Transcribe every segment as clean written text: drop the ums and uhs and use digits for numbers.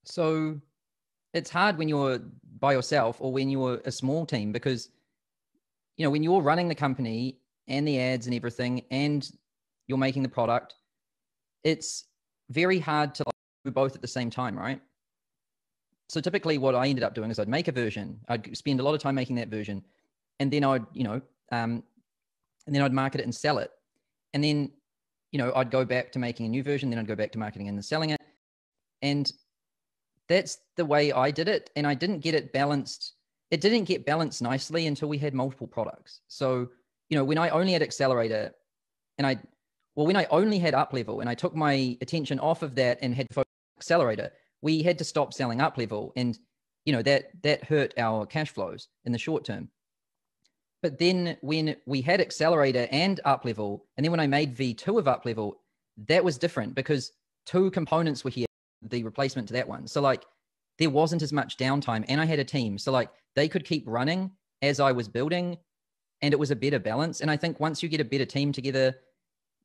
So it's hard when you're by yourself or when you're a small team, because, when you're running the company and the ads and everything, and you're making the product, it's very hard to do both at the same time, right? So typically what I ended up doing is I'd make a version, I'd spend a lot of time making that version, and then and then I'd market it and sell it. And then, I'd go back to making a new version, then I'd go back to marketing and selling it. And that's the way I did it. And I didn't get it balanced. It didn't get balanced nicely until we had multiple products. So, when I only had Accelerator and when I only had Uplevel and I took my attention off of that and had focused on Accelerator, we had to stop selling Uplevel. And, that hurt our cash flows in the short term. But then when we had Accelerator and Uplevel, and then when I made V2 of Uplevel, that was different because two components were here, the replacement to that one. So like there wasn't as much downtime, and I had a team. So like they could keep running as I was building, and it was a better balance. And I think once you get a better team together,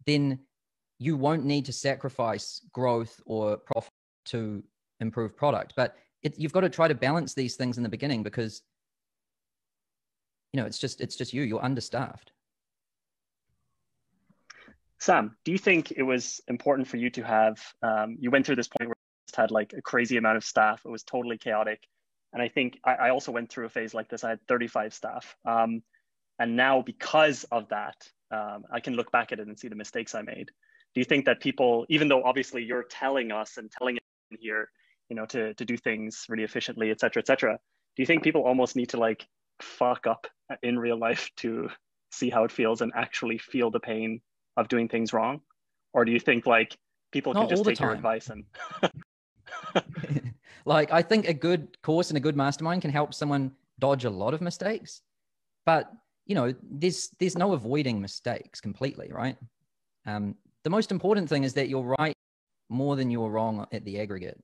then you won't need to sacrifice growth or profit to improve product. But you've got to try to balance these things in the beginning because it's just you're understaffed. Sam, do you think it was important for you to have, you went through this point where you just had like a crazy amount of staff. It was totally chaotic. And I think I also went through a phase like this. I had 35 staff. And now because of that, I can look back at it and see the mistakes I made. Do you think that people, even though obviously you're telling us and telling it here, to do things really efficiently, et cetera, do you think people almost need to like fuck up in real life to see how it feels and actually feel the pain of doing things wrong? Or do you think like people can just take your advice and like I think a good course and a good mastermind can help someone dodge a lot of mistakes, but there's no avoiding mistakes completely, right? The most important thing is that you're right more than you're wrong at the aggregate.